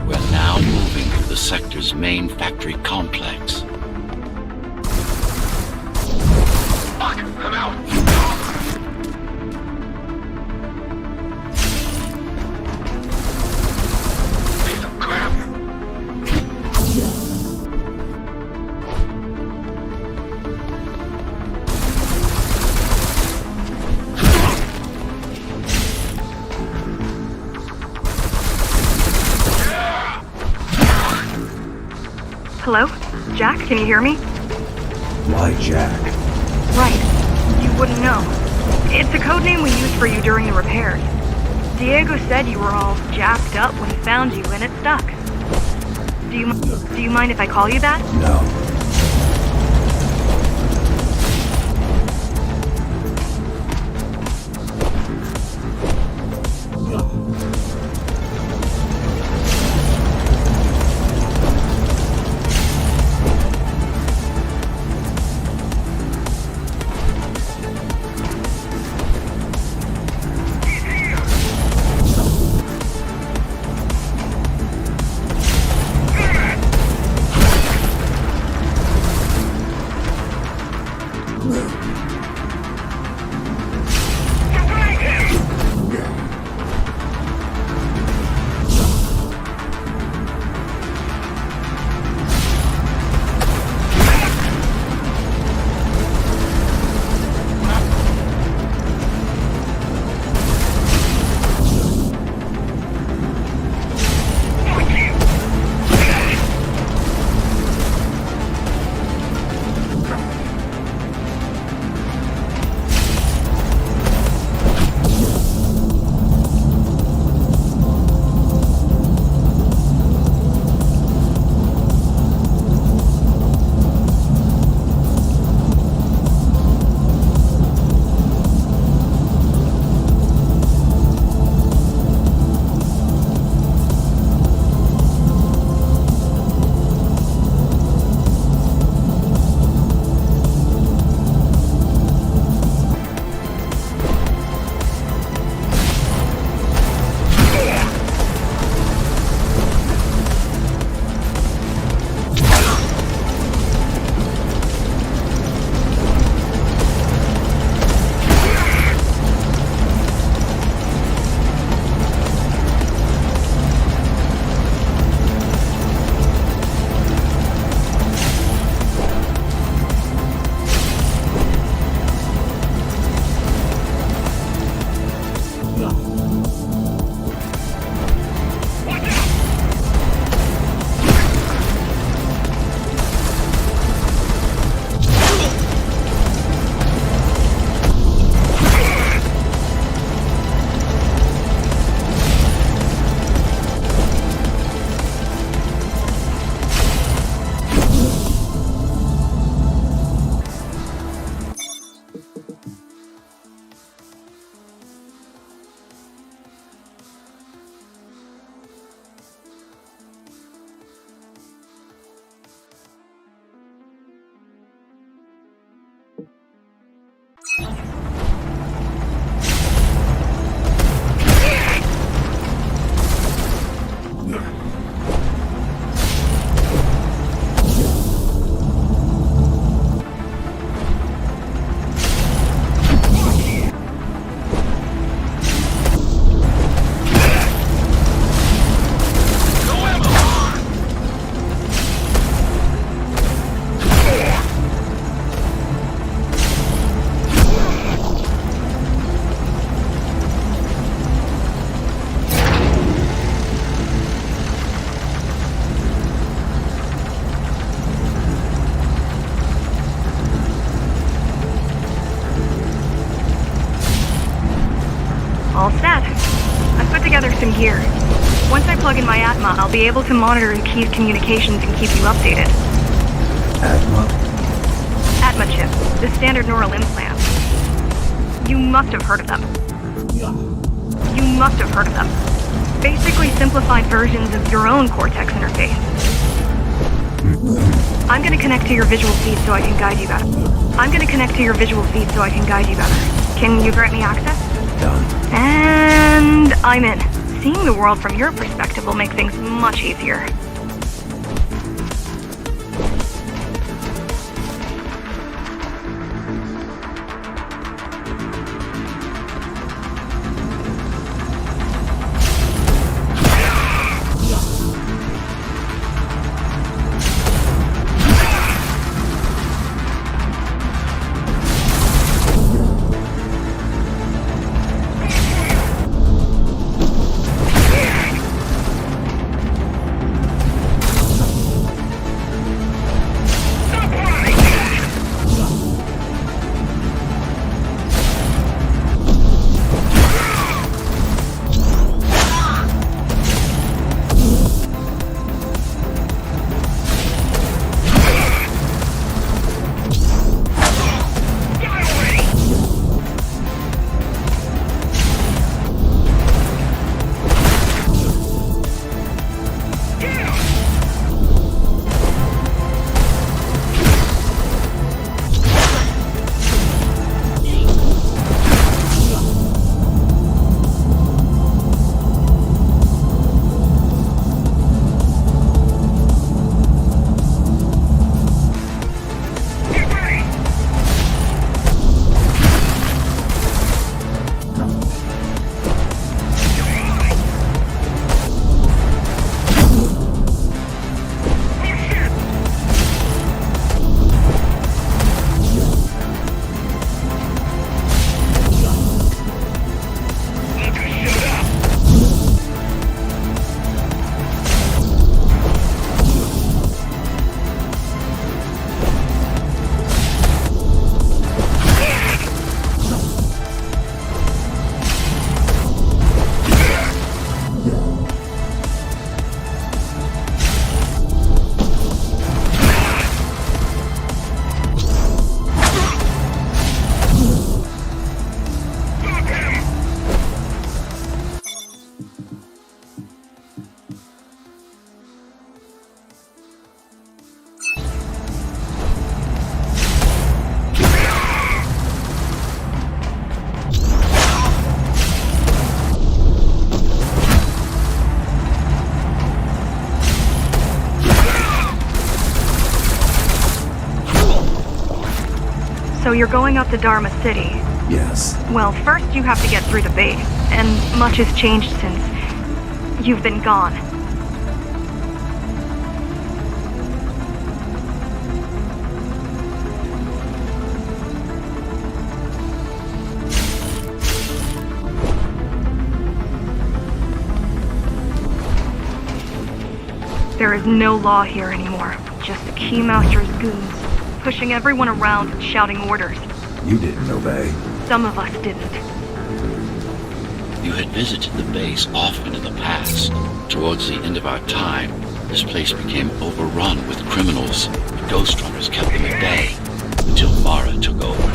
We're now moving through the sector's main factory complex. Fuck! I'm out! Piece of crap! Hello? Jack, can you hear me? Why Jack? Right. You wouldn't know. It's a code name we used for you during the repairs. Diego said you were all jacked up when he found you, and it stuck. Do you mind if I call you that? No. in my Atma, I'll be able to monitor the key's communications and keep you updated. Atma? Atma chip, the standard neural implant. You must have heard of them. You must have heard of them. Basically simplified versions of your own Cortex interface. I'm gonna connect to your visual feed so I can guide you better. Can you grant me access? Done. And I'm in. Seeing the world from your perspective will make things much easier. So you're going up to Dharma City. Yes. Well, first you have to get through the base, and much has changed since you've been gone. There is no law here anymore, just the Keymaster's goons, pushing everyone around and shouting orders. You didn't obey. Some of us didn't. You had visited the base often in the past. Towards the end of our time, this place became overrun with criminals. The Ghostrunners kept them at bay until Mara took over.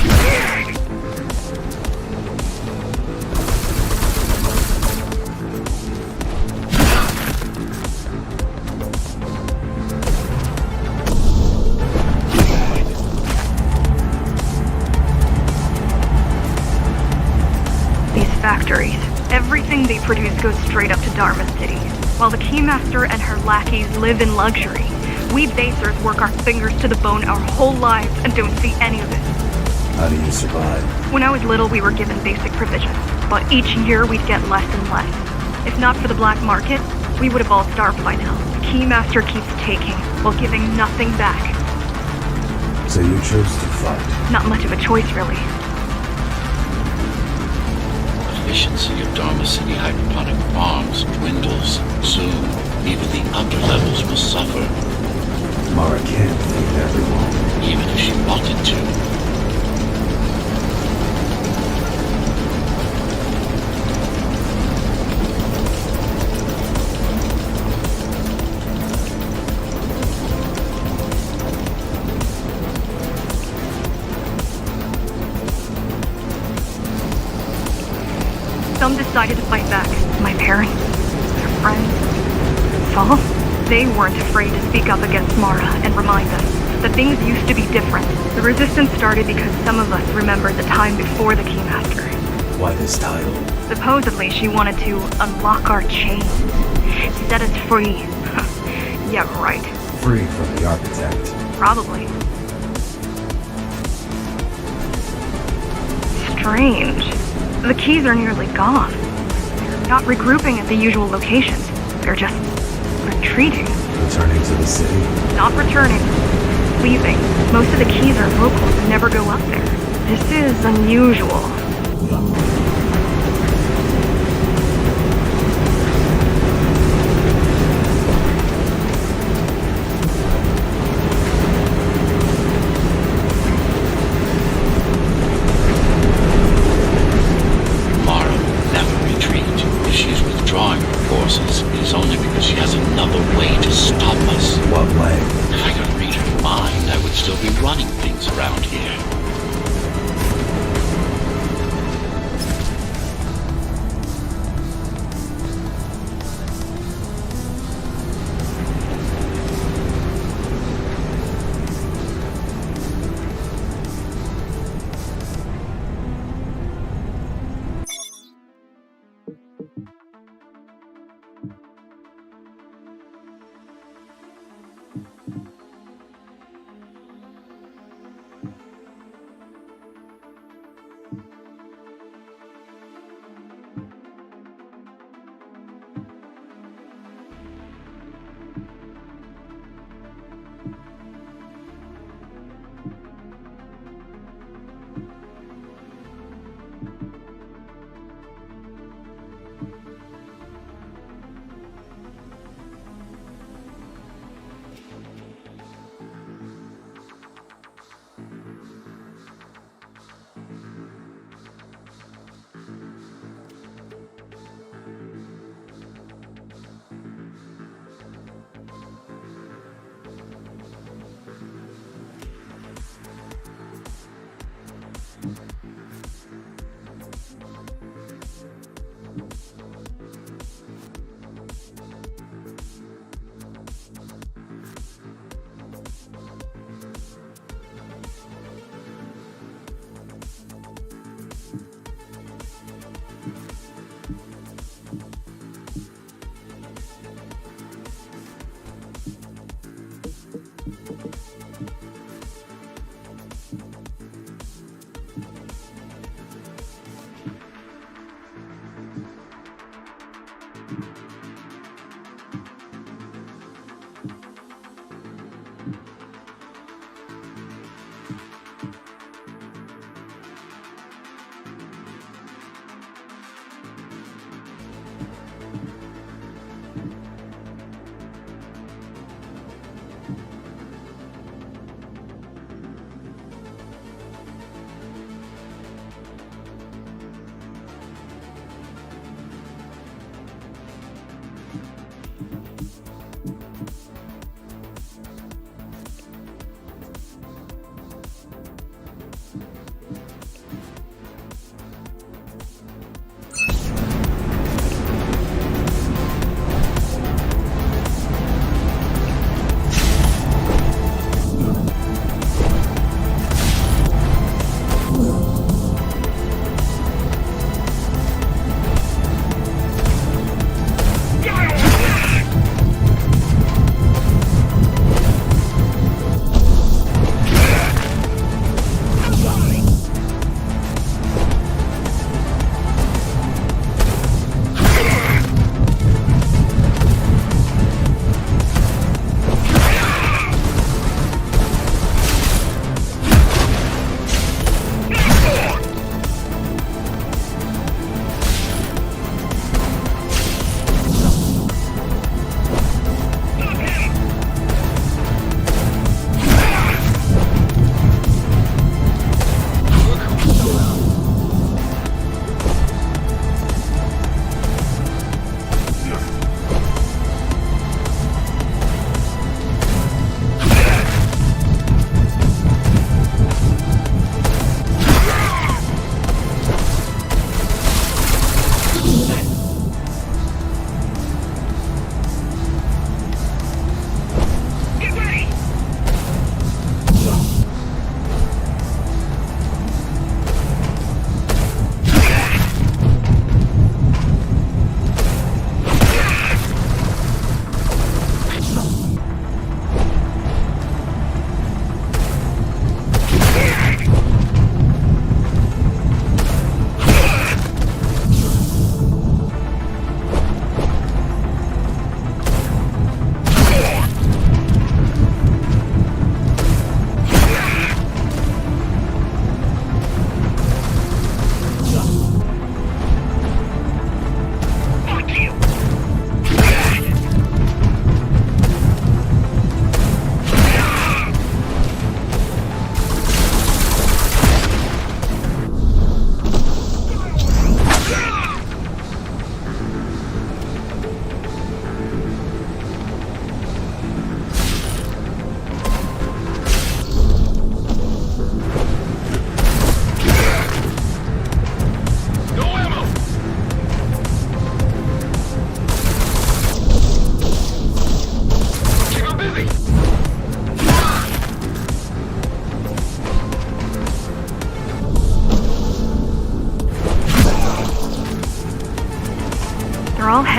Factories. Everything they produce goes straight up to Dharma City. While the Keymaster and her lackeys live in luxury, we basers work our fingers to the bone our whole lives and don't see any of it. How do you survive? When I was little, we were given basic provisions, but each year we'd get less and less. If not for the black market, we would have all starved by now. The Keymaster keeps taking, while giving nothing back. So you chose to fight? Not much of a choice, really. Efficiency of Dharma City hydroponic farms dwindles. Soon, even the upper levels will suffer. Mara can't feed everyone. Even if she wanted to. decided to fight back. My parents, their friends, Saul, they weren't afraid to speak up against Mara and remind us that things used to be different. The resistance started because some of us remembered the time before the Keymaster. Why this title? Supposedly, she wanted to unlock our chains, set us free. Yeah, right. Free from the architect. Probably. Strange. The keys are nearly gone. They're not regrouping at the usual locations. They're just retreating. Returning to the city? Not returning. Leaving. Most of the keys are local and never go up there. This is unusual. Mara will never retreat. If she's withdrawing her forces, it is only because she has another way to stop us. What way? If I could read her mind, I would still be running things around here.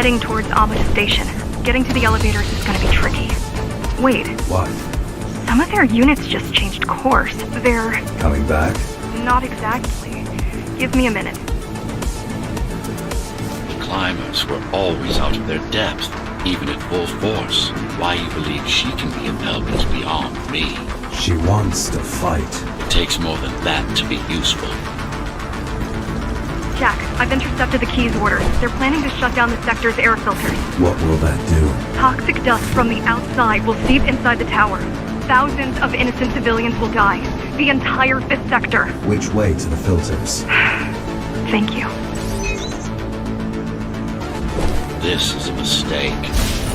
heading towards Amata Station. Getting to the elevators is gonna be tricky. Wait, What? some of their units just changed course. They're... Coming back? not exactly. Give me a minute. The climbers were always out of their depth, even at full force. Why you believe she can be impelled is beyond me. She wants to fight. It takes more than that to be useful. Jack, I've intercepted the Key's orders. They're planning to shut down the sector's air filters. What will that do? Toxic dust from the outside will seep inside the tower. Thousands of innocent civilians will die. The entire 5th sector. Which way to the filters? Thank you. This is a mistake.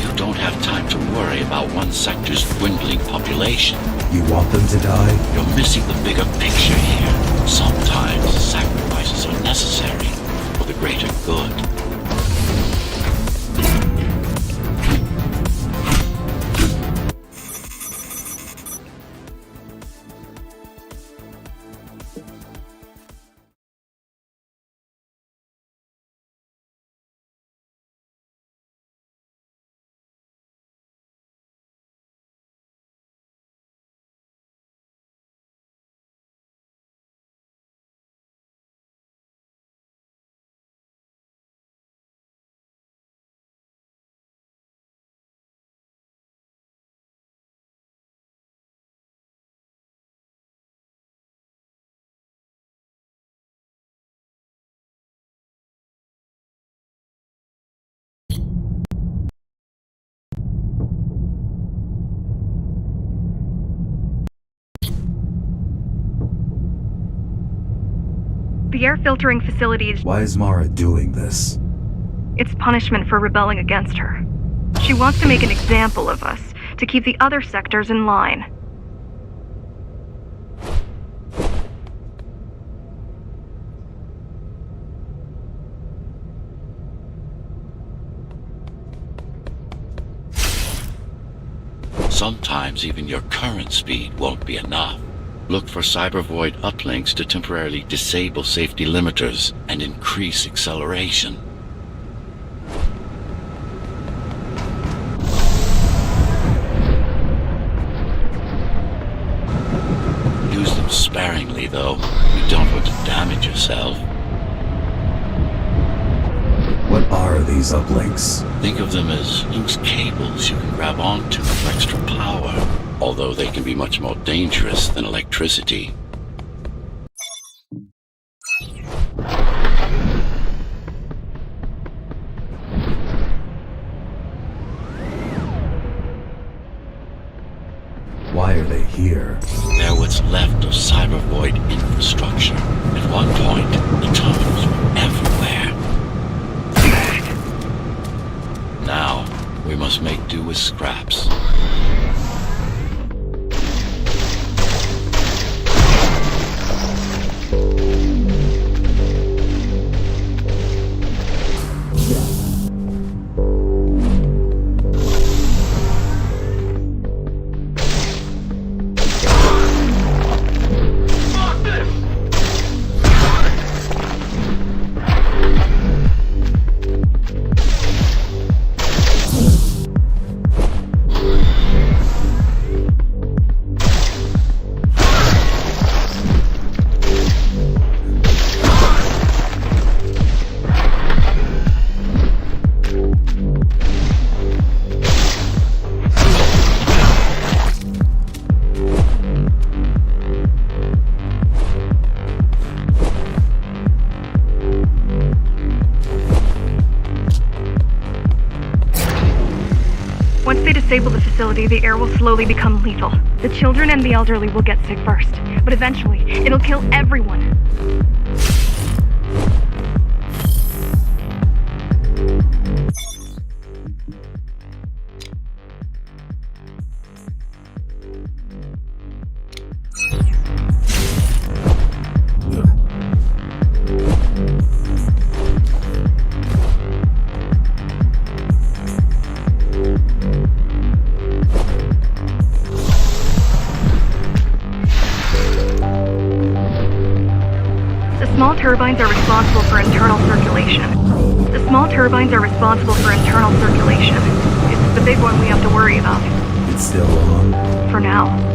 You don't have time to worry about one sector's dwindling population. You want them to die? You're missing the bigger picture here. Sometimes sacrifices are necessary for the greater good. The air filtering facilities... Why is Mara doing this? It's punishment for rebelling against her. She wants to make an example of us, to keep the other sectors in line. Sometimes even your current speed won't be enough. Look for cyber-void uplinks to temporarily disable safety limiters and increase acceleration. Use them sparingly, though. You don't want to damage yourself. What are these uplinks? Think of them as loose cables you can grab onto for extra power, although they can be much more dangerous than electricity. Why are they here? They're what's left of cyber-void infrastructure. At one point, the terminals were everywhere. Now, we must make do with scraps. Once they disable the facility, the air will slowly become lethal. The children and the elderly will get sick first, but eventually, it'll kill everyone. The small turbines are responsible for internal circulation. The small turbines are responsible for internal circulation. It's the big one we have to worry about. It's still on. For now.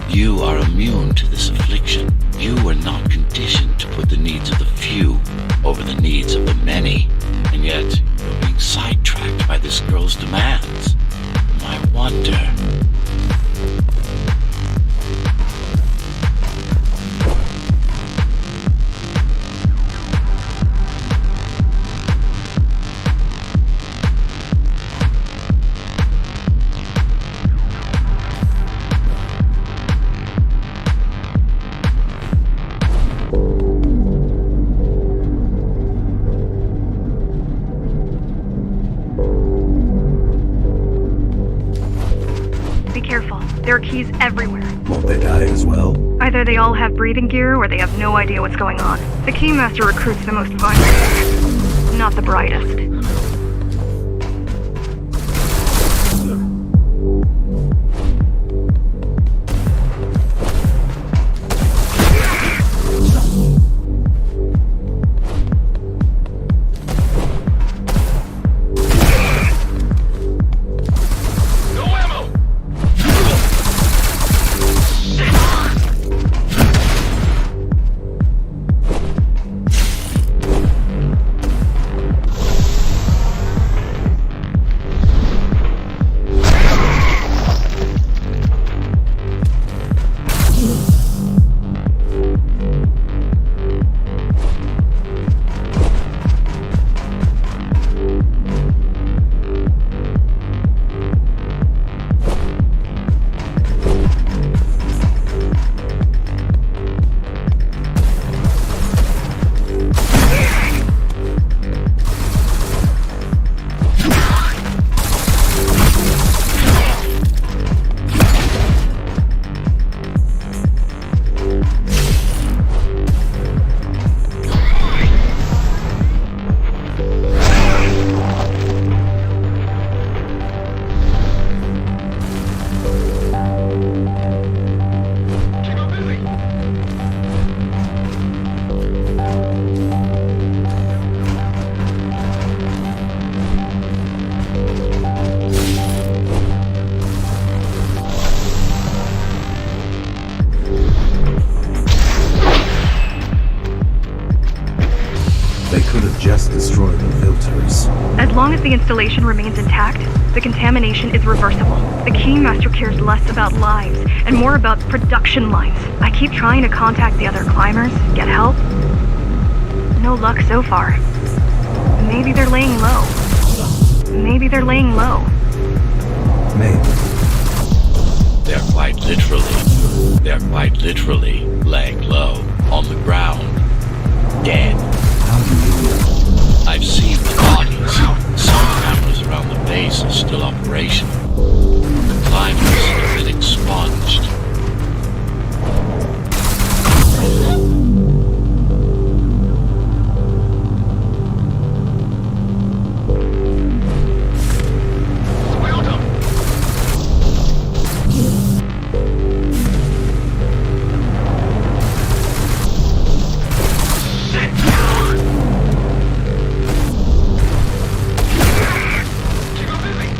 You are immune to this affliction. You were not conditioned to put the needs of the few over the needs of the many. And yet, you're being sidetracked by this girl's demands. I wonder... Be careful. There are keys everywhere. Won't they die as well? Either they all have breathing gear or they have no idea what's going on. The Keymaster recruits the most violent, not the brightest. They could have just destroyed the filters. As long as the installation remains intact, the contamination is reversible. The Keymaster cares less about lives and more about production lines. I keep trying to contact the other climbers, get help. No luck so far. Maybe they're laying low. Maybe they're laying low. Maybe. They're quite literally laying low. on the ground, dead. How do you know? I've seen the bodies. Some cameras around the base are still operational. The climbers have been expunged. Well done. Keep on moving.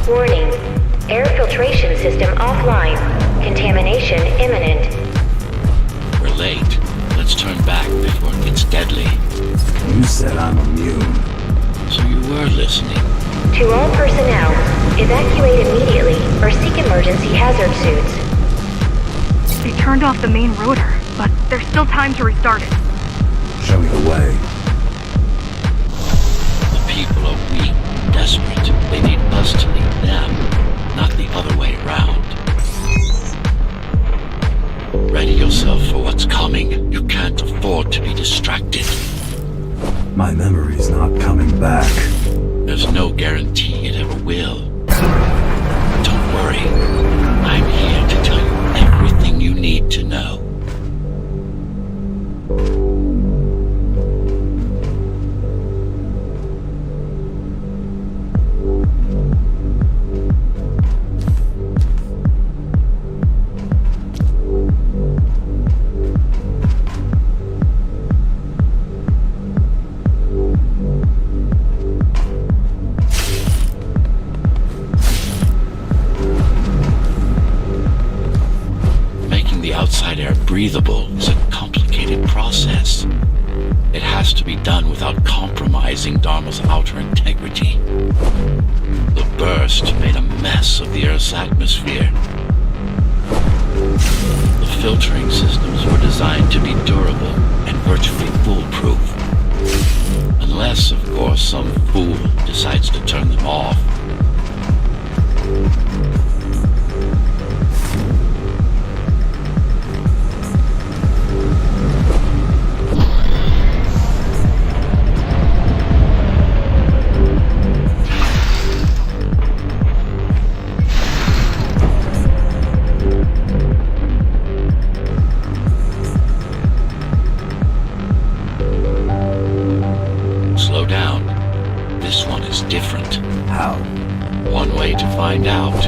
Warning. Air filtration system offline. Contamination imminent. We're late. Let's turn back before it gets deadly. You said I'm immune. So you were listening. To all personnel, evacuate immediately or seek emergency hazard suits. They turned off the main rotor, but there's still time to restart it. Show me the way. The people are weak, desperate. They need us to lead them, not the other way around. Ready yourself for what's coming. You can't afford to be distracted. My memory's not coming back. There's no guarantee it ever will. Don't worry. I'm here to tell you everything you need to know. Outside air breathable is a complicated process. It has to be done without compromising Dharma's outer integrity. The burst made a mess of the Earth's atmosphere. The filtering systems were designed to be durable and virtually foolproof. Unless, of course, some fool decides to turn them off. Slow down. This one is different. How? One way to find out.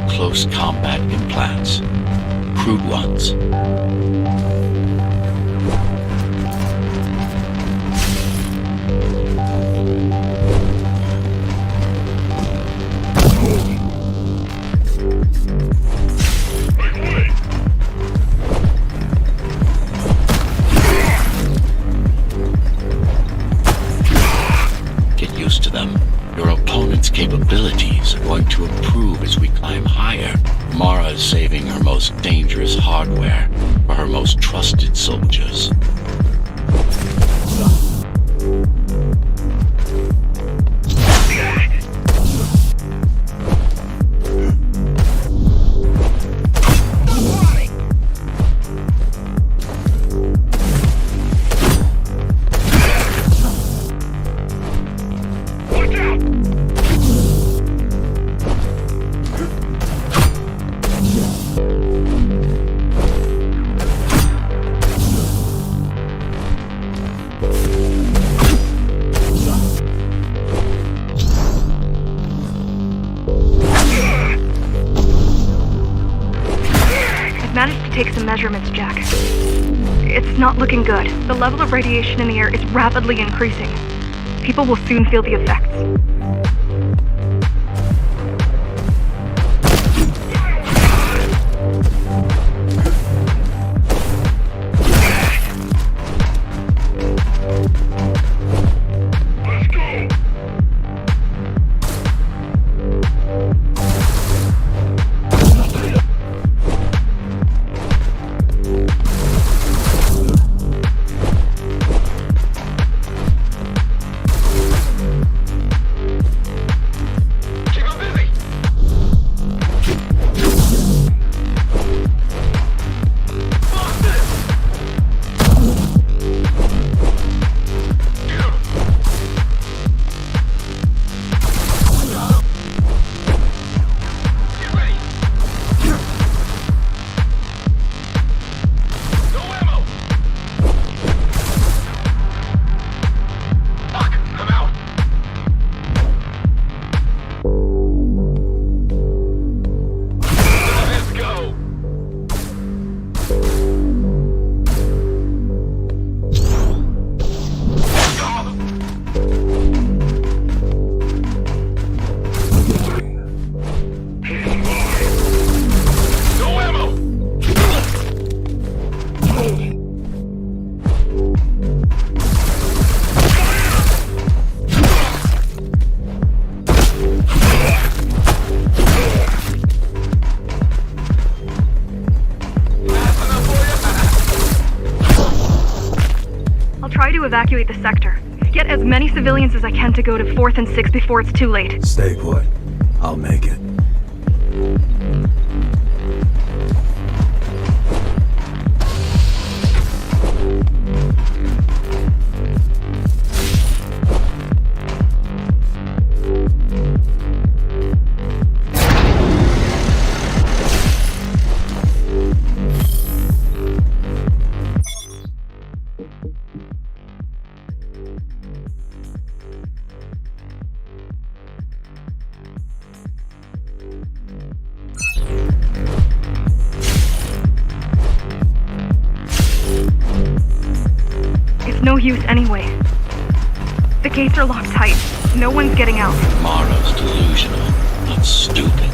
Close combat implants. Crude ones. Get used to them. Your opponent's capabilities are going to improve as we climb higher. Mara is saving her most dangerous hardware for her most trusted soldiers. Managed to take some measurements, Jack. It's not looking good. The level of radiation in the air is rapidly increasing. People will soon feel the effects. to evacuate the sector. Get as many civilians as I can to go to 4th and 6th before it's too late. Stay put. I'll make it. It's no use anyway. The gates are locked tight. No one's getting out. Morrow's delusional, not stupid.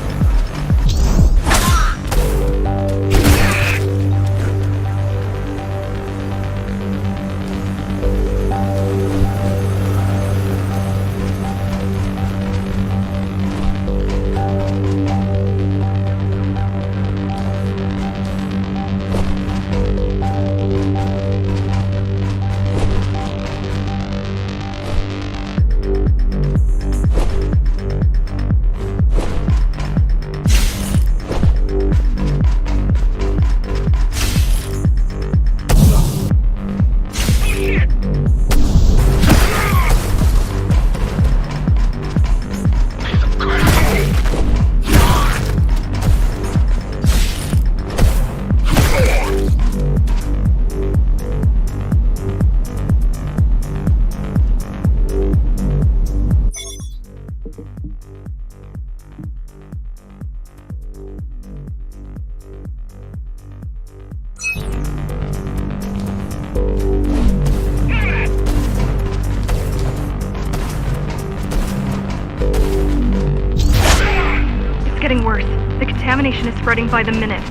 Getting worse. The contamination is spreading by the minute.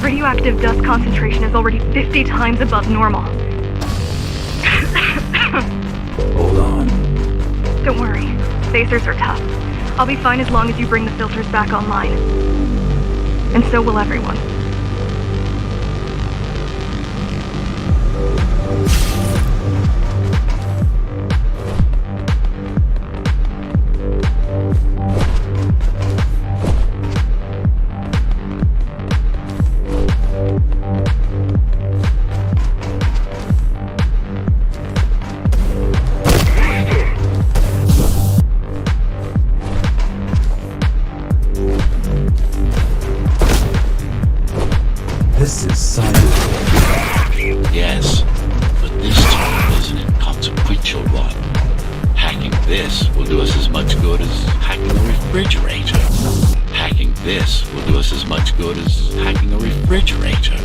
Radioactive dust concentration is already 50 times above normal. Hold on. Don't worry. Phasers are tough. I'll be fine as long as you bring the filters back online. And so will everyone. This is cyber. Yes, but this time is an inconsequential one. Hacking this will do us as much good as hacking a refrigerator. Hacking this will do us as much good as hacking a refrigerator.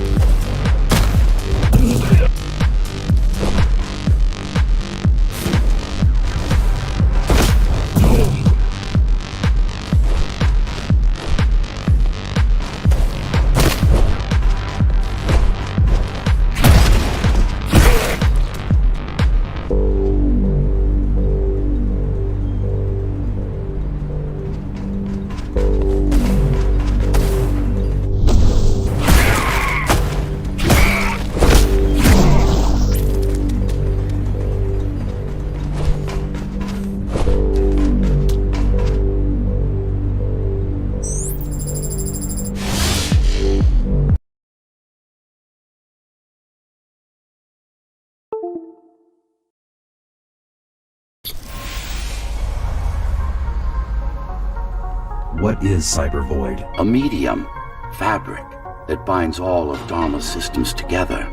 What is Cyber Void? A medium, fabric, that binds all of Dharma's systems together.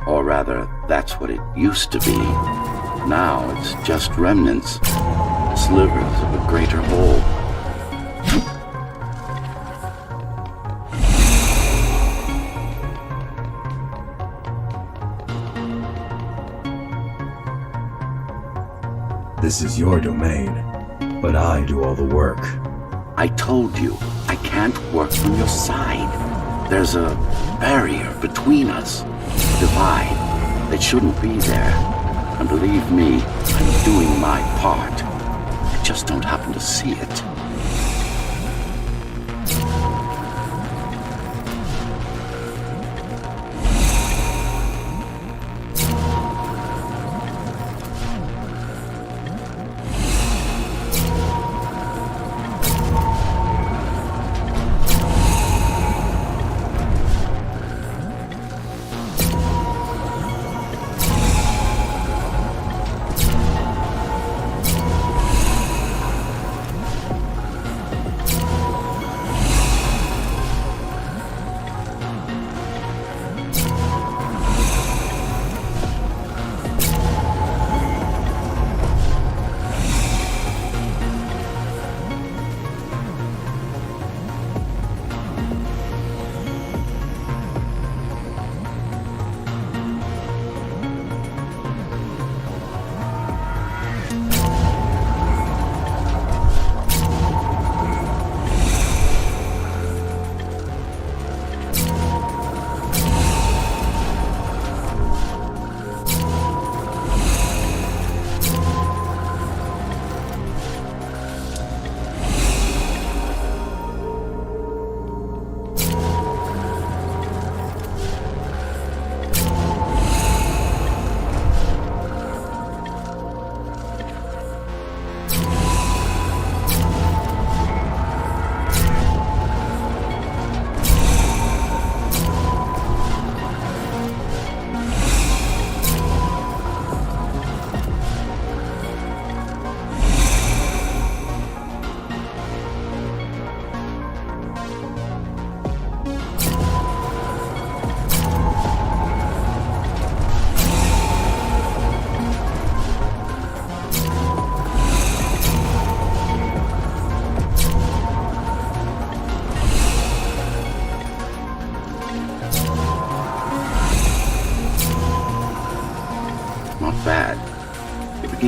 Or rather, that's what it used to be. Now it's just remnants, slivers of a greater whole. This is your domain, but I do all the work. I told you, I can't work from your side. There's a barrier between us, a divide that shouldn't be there. And believe me, I'm doing my part. I just don't happen to see it.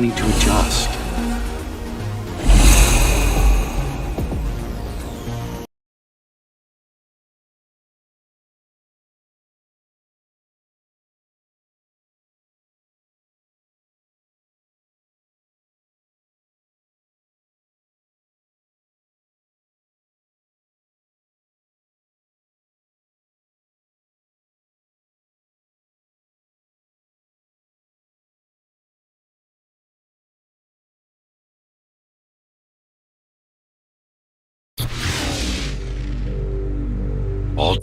beginning to adjust. All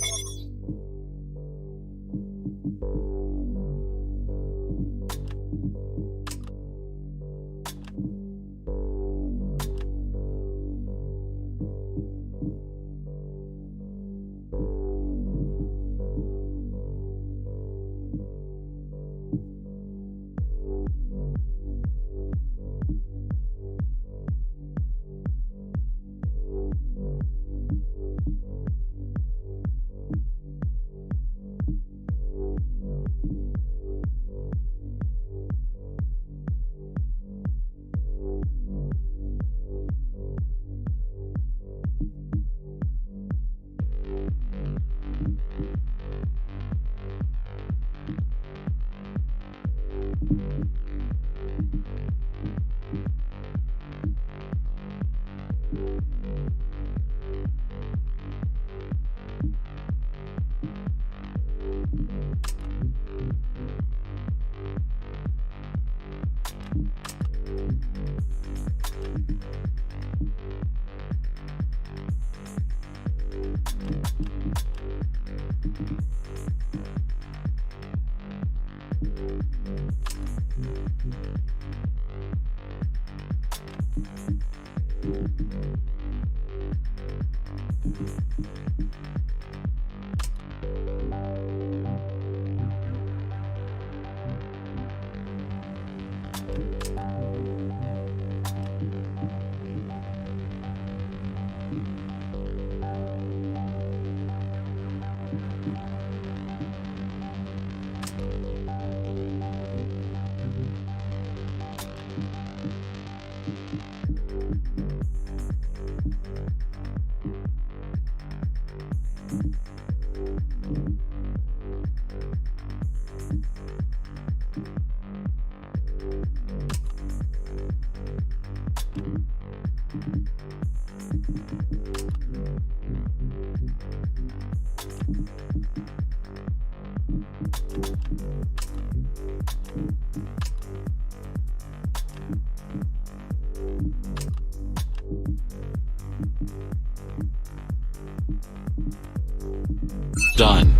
done.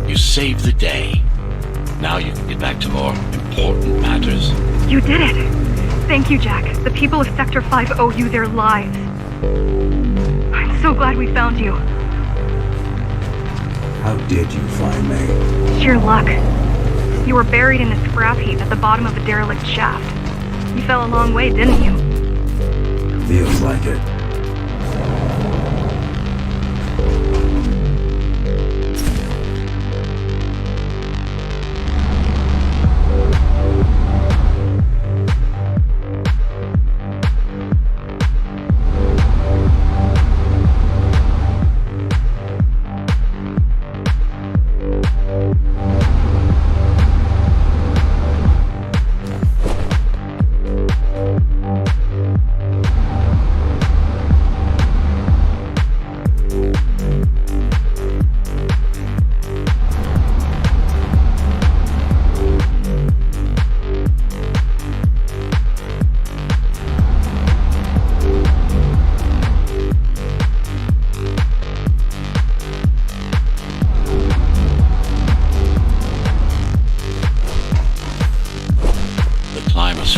You saved the day. Now you can get back to more important matters. You did it! Thank you, Jack. The people of Sector 5 owe you their lives. I'm so glad we found you. How did you find me? Sheer luck. You were buried in a scrap heap at the bottom of a derelict shaft. You fell a long way, didn't you? Feels like it.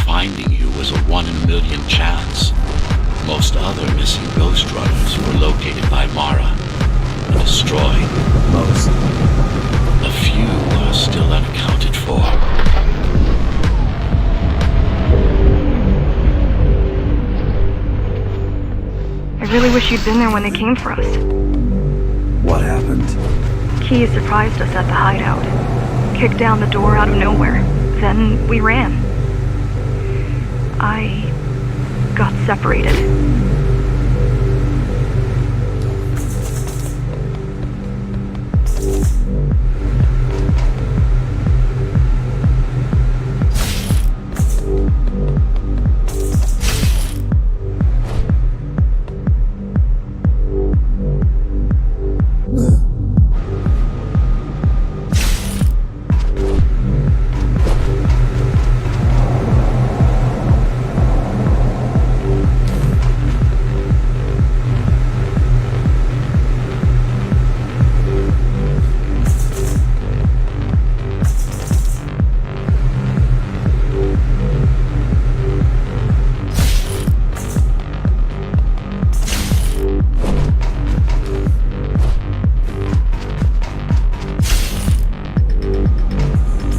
Finding you was a 1 in a million chance. Most other missing Ghostrunners were located by Mara and destroyed. Most. A few are still unaccounted for. I really wish you'd been there when they came for us. What happened? Key surprised us at the hideout. Kicked down the door out of nowhere. Then we ran. I got separated.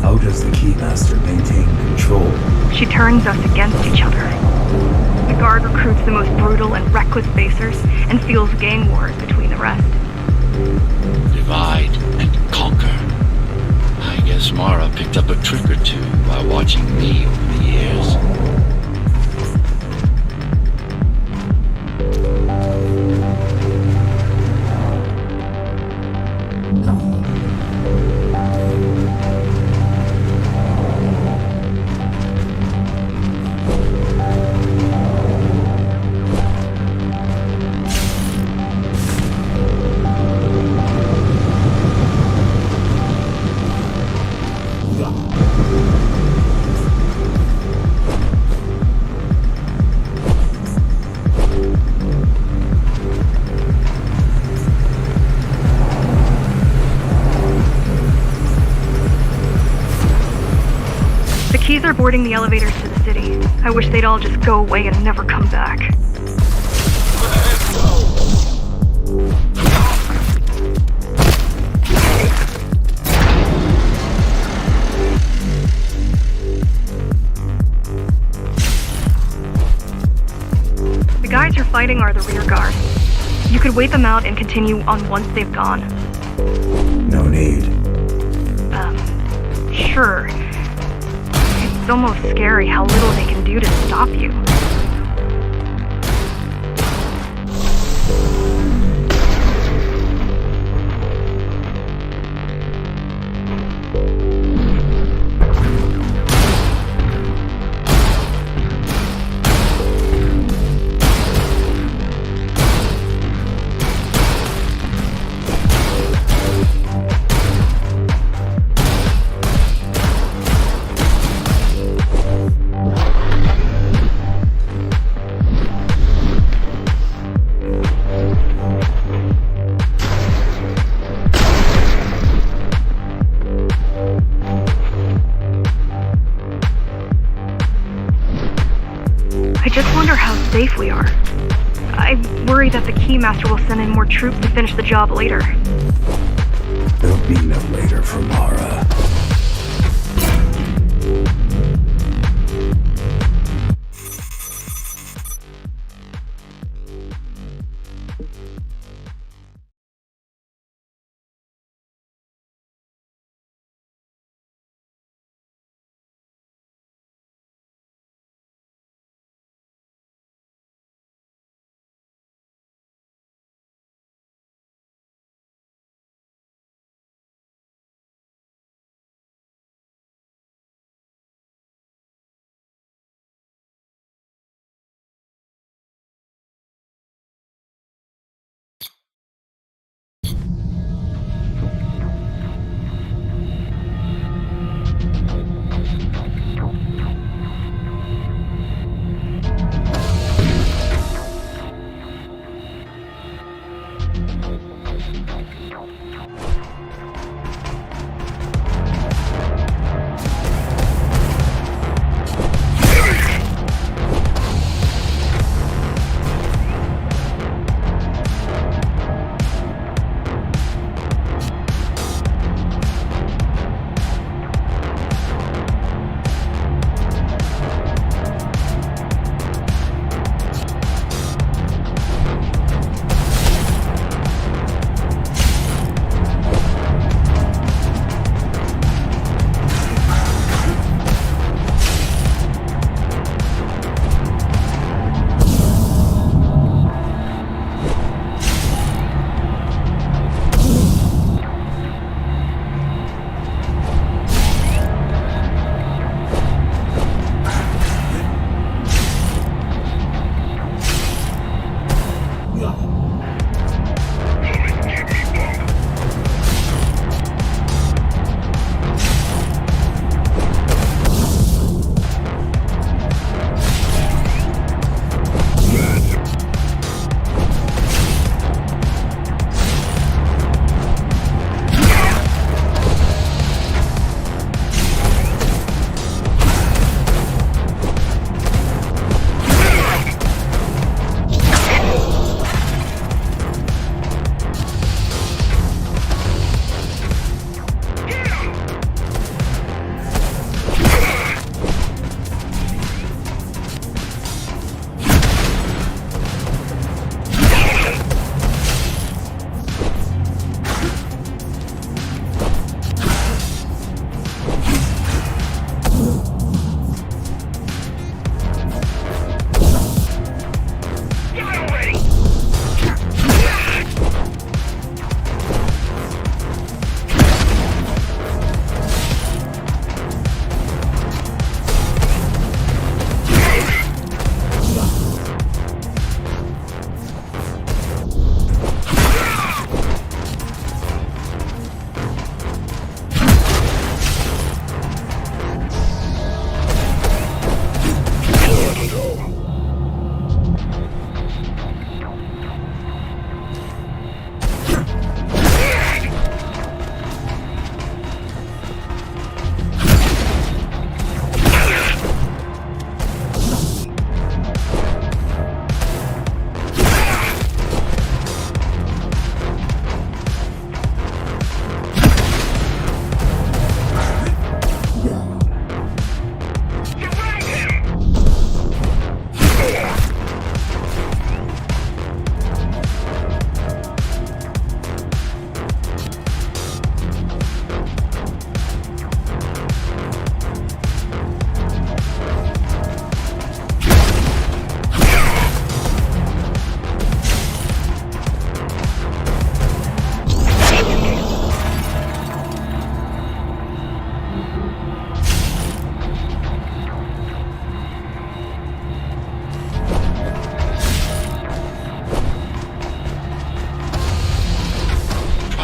How does the Keymaster maintain control? She turns us against each other. The Guard recruits the most brutal and reckless basers and fuels gang wars between the rest. Divide and conquer. I guess Mara picked up a trick or two by watching me over the years. The keys are boarding the elevators to the city. I wish they'd all just go away and never come back. The guys you're fighting are the rear guard. You could wait them out and continue on once they've gone. No need. Sure. It's almost scary how little they can do to stop you. I just wonder how safe we are. I worry that the Keymaster will send in more troops to finish the job later. There'll be no later for Mara.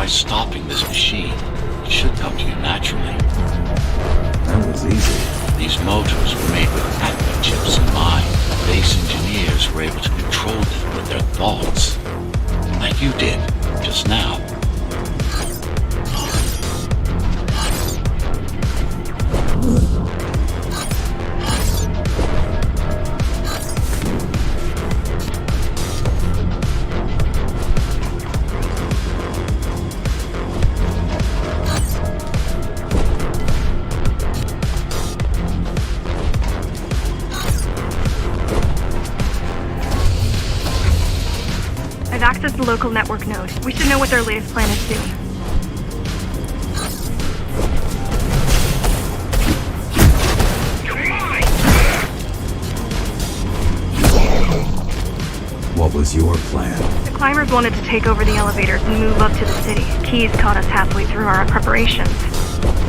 Try stopping this machine. It should come to you naturally. That was easy. These motors were made with Atma chips in mind. Base engineers were able to control them with their thoughts. Like you did, just now. I've accessed the local network node. We should know what their latest plan is soon. What was your plan? The climbers wanted to take over the elevators and move up to the city. Keys caught us halfway through our preparations.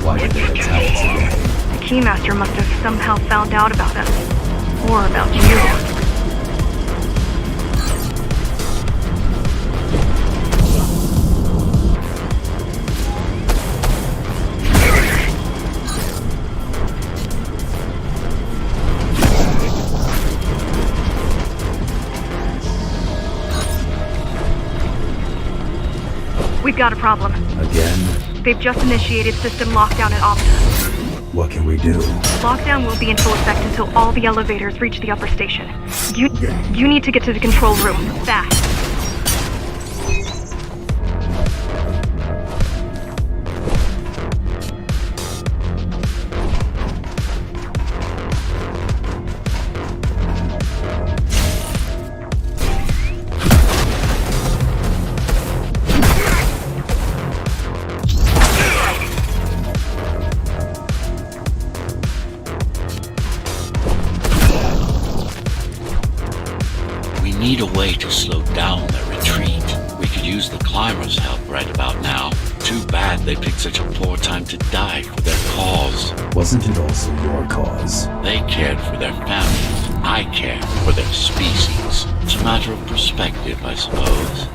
Why did they attack us again? The Keymaster must have somehow found out about us. Or about you. We've got a problem. Again? They've just initiated system lockdown at Opta. What can we do? Lockdown will be in full effect until all the elevators reach the upper station. You need to get to the control room, fast. We need a way to slow down their retreat. We could use the climbers' help right about now. Too bad they picked such a poor time to die for their cause. Wasn't it also your cause? They cared for their families. I cared for their species. It's a matter of perspective, I suppose.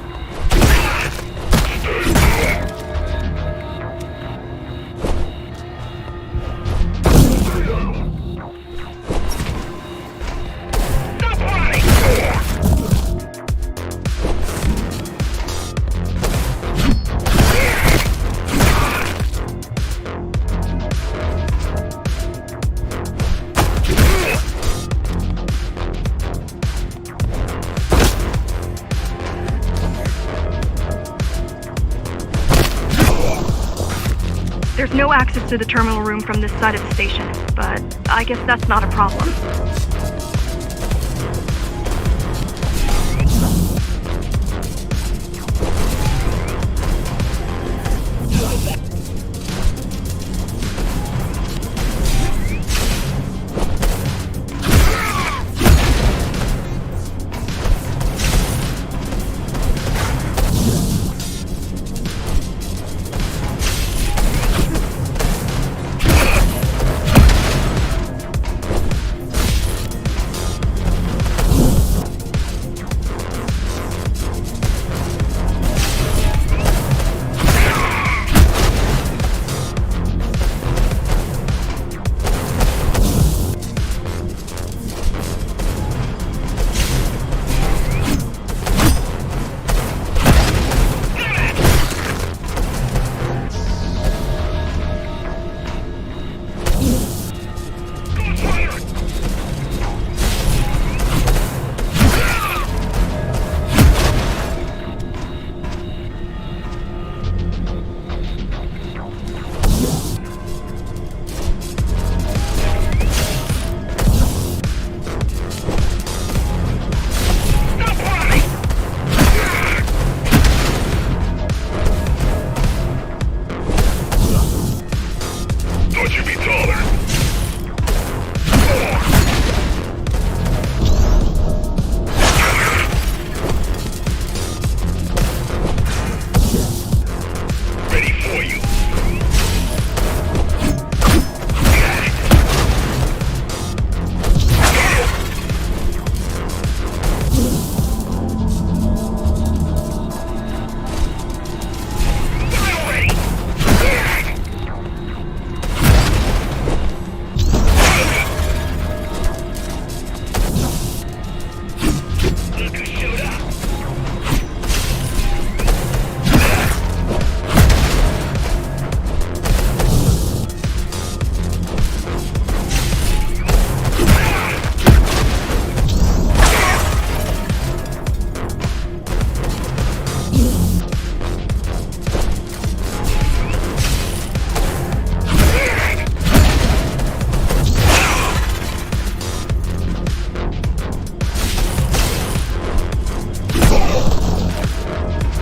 There's no access to the terminal room from this side of the station, but I guess that's not a problem.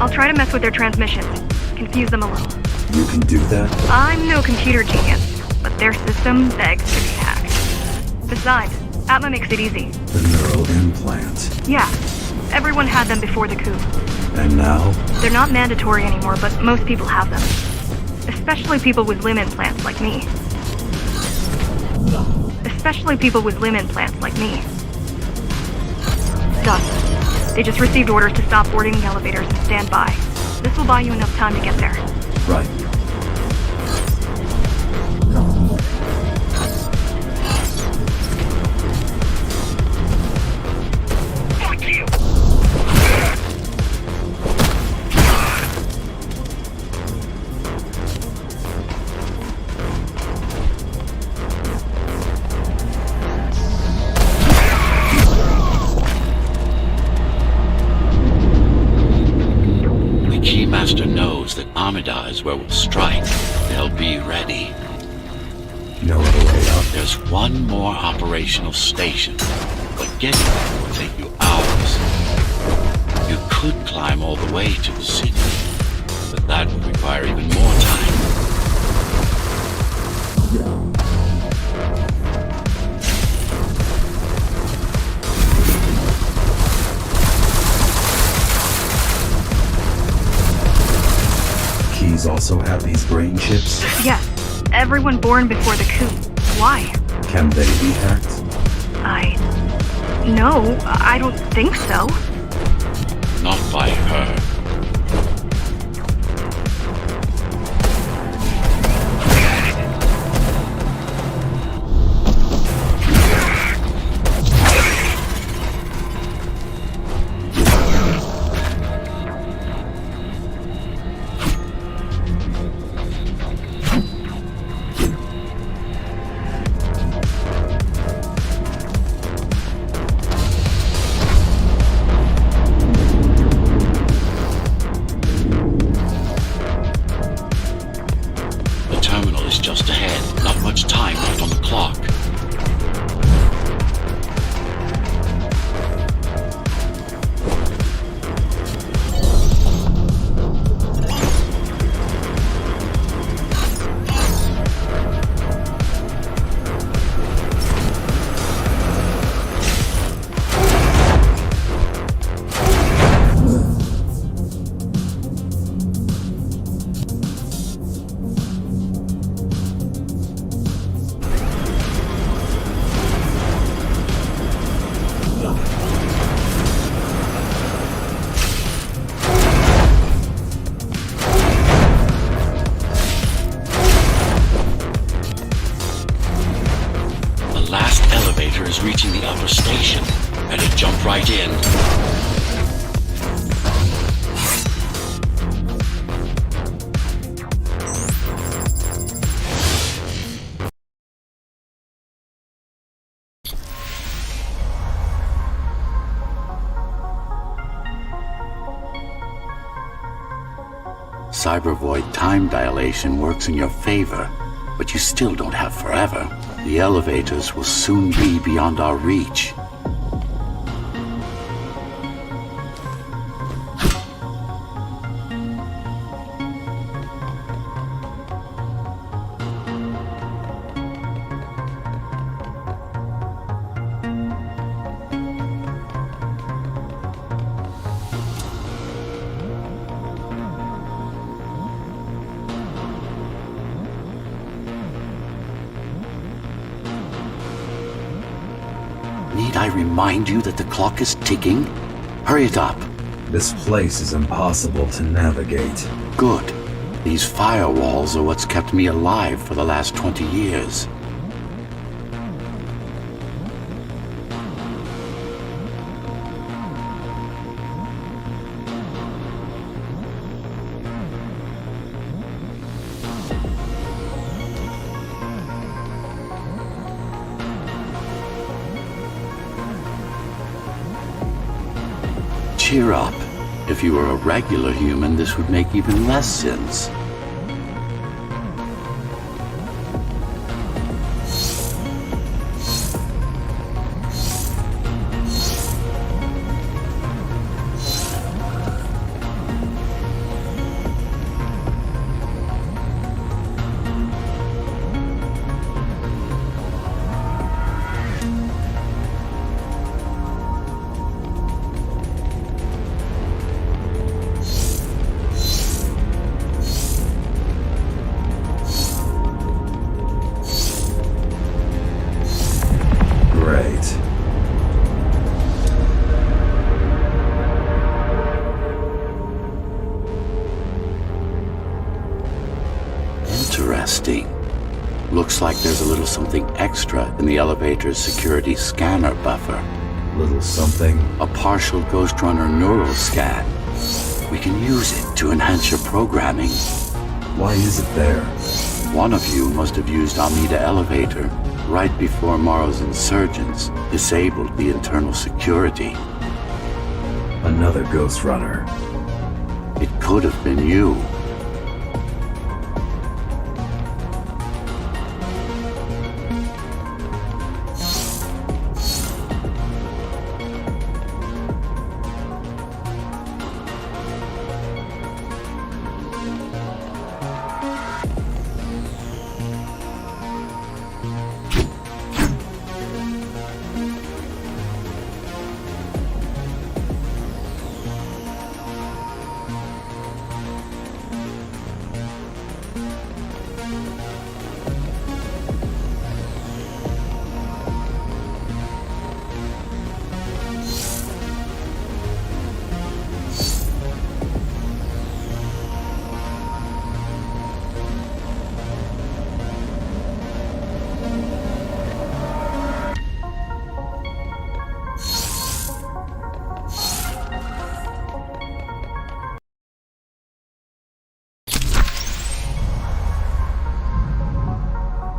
I'll try to mess with their transmissions. Confuse them a little. You can do that? I'm no computer genius, but their system begs to be hacked. Besides, Atma makes it easy. The neural implant. Yeah, everyone had them before the coup. And now? They're not mandatory anymore, but most people have them. Especially people with limb implants like me. Done. They just received orders to stop boarding the elevators and stand by. This will buy you enough time to get there. Right. Fuck you! The Keymaster knows that Amida is where we'll strike. They'll be ready. No other way up. There's one more operational station, but getting there will take you hours. You could climb all the way to the city, but that would require even more time. Keys also have these brain chips. Yes, everyone born before the coup. Why? Can they be hacked? No, I don't think so. Not by her. The terminal is just ahead. Not much time left on the clock. The last elevator is reaching the upper station. Better jump right in. Cybervoid time dilation works in your favor, but you still don't have forever. The elevators will soon be beyond our reach. Need I remind you that the clock is ticking? Hurry it up. This place is impossible to navigate. Good. These firewalls are what's kept me alive for the last 20 years. Cheer up. If you were a regular human, this would make even less sense. Interesting. Looks like there's a little something extra in the elevator's security scanner buffer. Little something. A partial Ghostrunner neural scan. We can use it to enhance your programming. Why is it there? One of you must have used Amida Elevator right before Morrow's insurgents disabled the internal security. Another Ghostrunner. It could have been you.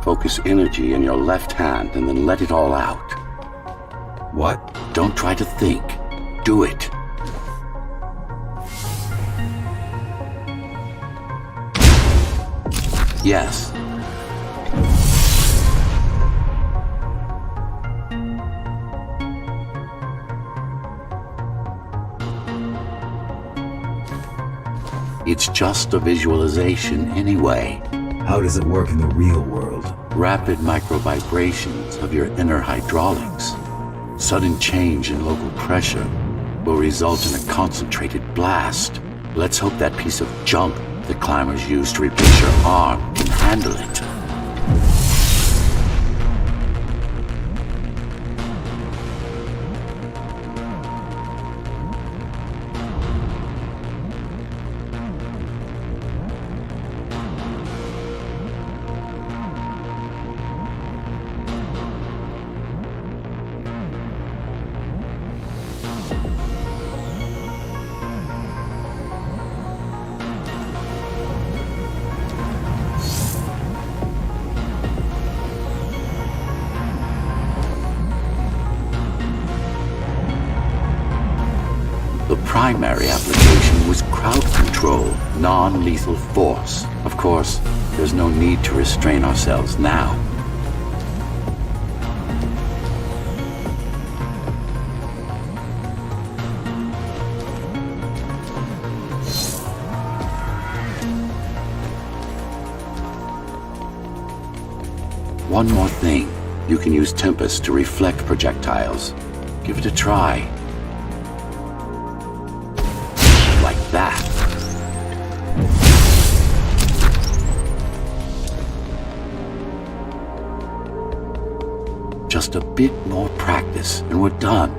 Focus energy in your left hand and then let it all out. What? Don't try to think. Do it. Yes. It's just a visualization anyway. How does it work in the real world? Rapid micro-vibrations of your inner hydraulics. Sudden change in local pressure will result in a concentrated blast. Let's hope that piece of junk the climbers used to replace your arm can handle it. The primary application was crowd control, non-lethal force. Of course, there's no need to restrain ourselves now. One more thing. You can use Tempest to reflect projectiles. Give it a try. Like that. Just a bit more practice and we're done.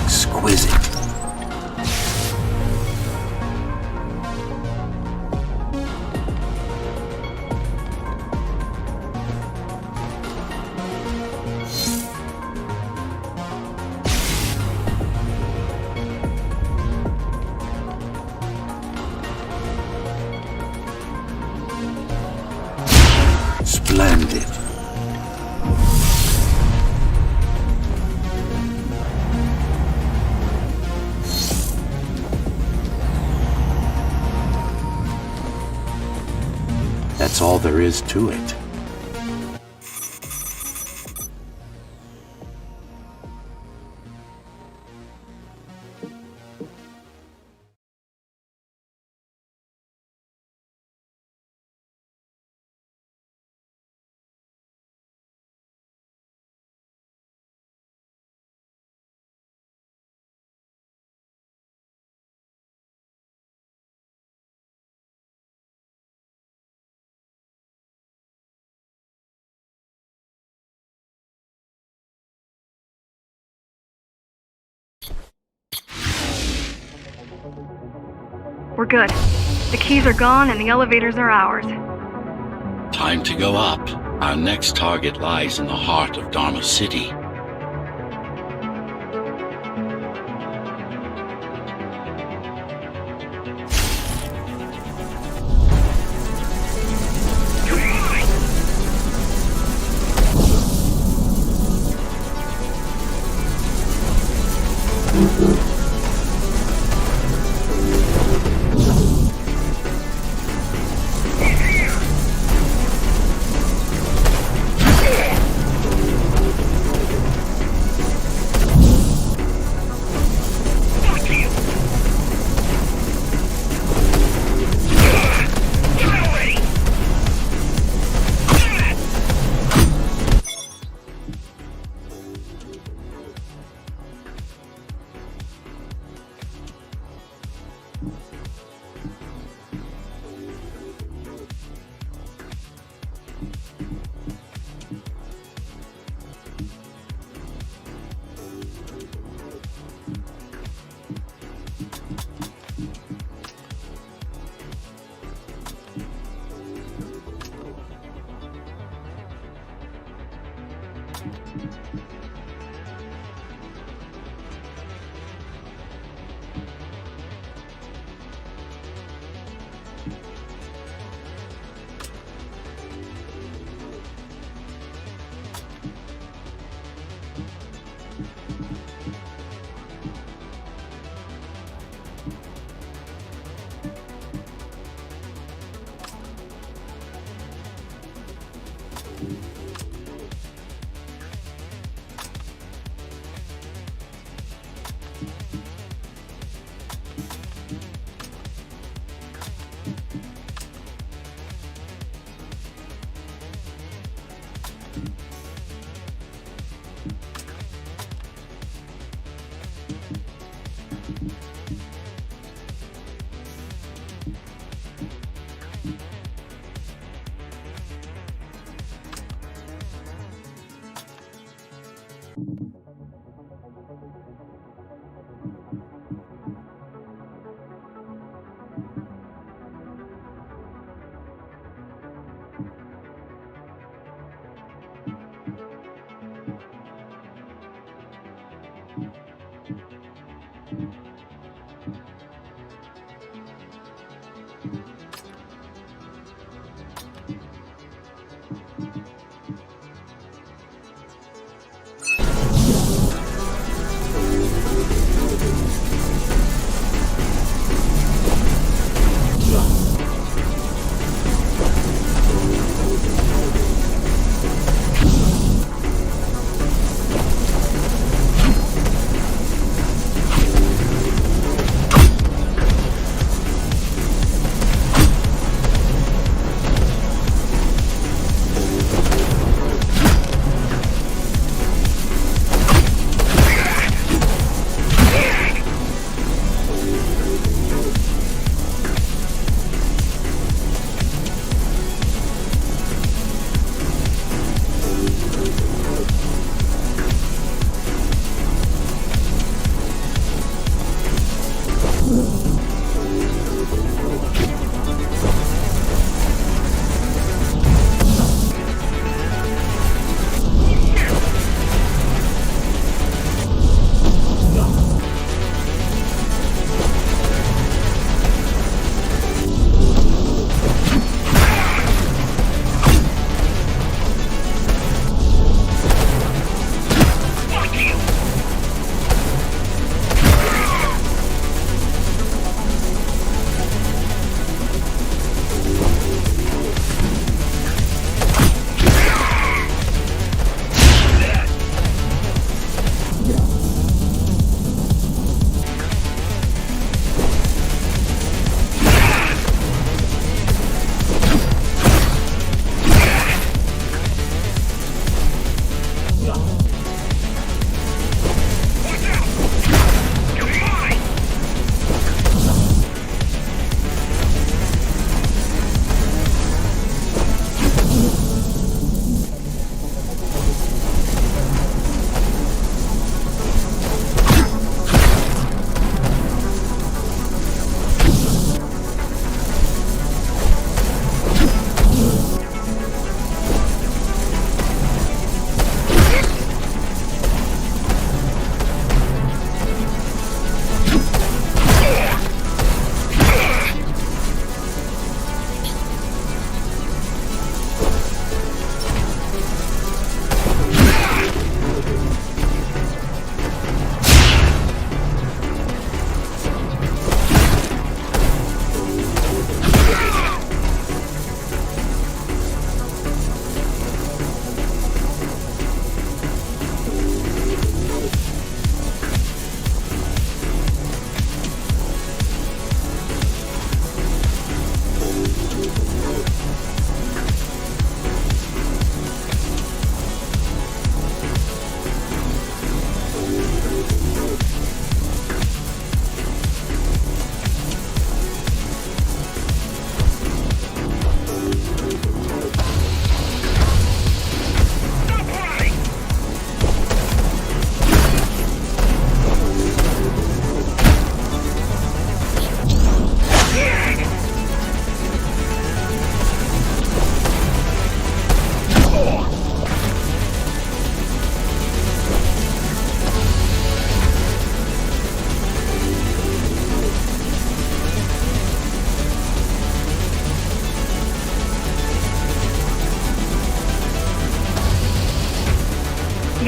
Exquisite. Splendid. That's all there is to it. We're good. The keys are gone and the elevators are ours. Time to go up. Our next target lies in the heart of Dharma City.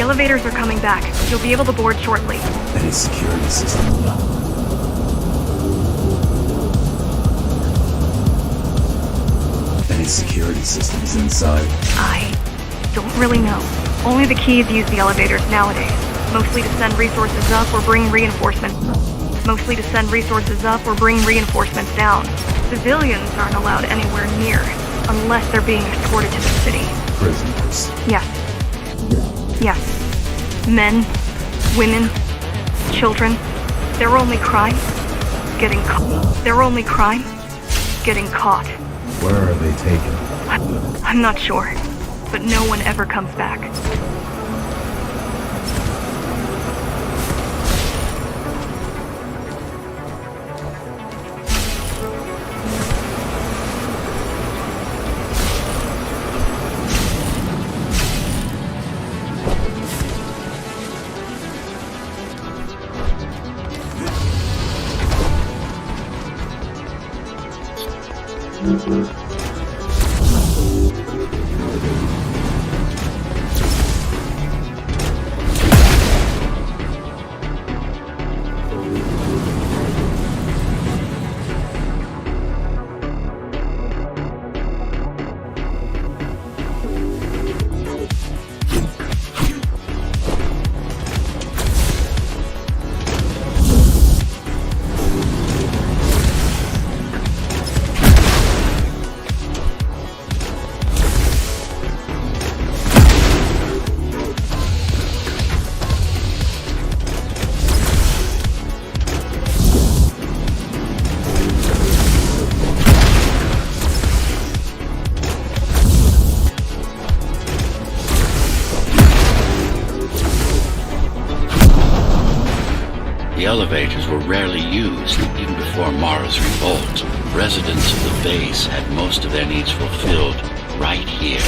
elevators are coming back. You'll be able to board shortly. Any security system? Any security systems inside? I don't really know. Only the keys use the elevators nowadays. Mostly to send resources up or bring reinforcements. Mostly to send resources up or bring reinforcements down. Civilians aren't allowed anywhere near, unless they're being escorted to the city. Prisoners. Yes. Yes. Men, women, children. Their only crime? Getting caught. Their only crime? Getting caught. Where are they taken? I'm not sure, but no one ever comes back. The elevators were rarely used, even before Mara's revolt. Residents of the base had most of their needs fulfilled right here.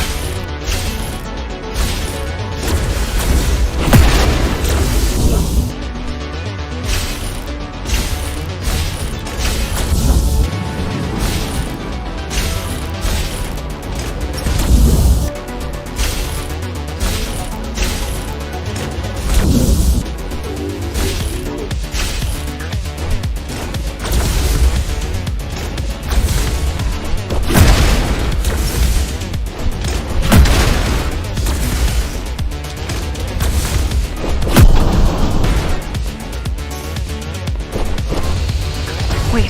Wait,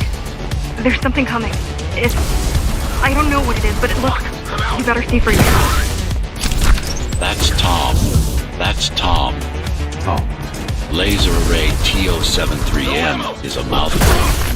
there's something coming. I don't know what it is, but it looks... You better see for yourself. That's Tom. That's Tom. Tom. Laser array TO-73M is a mouthful.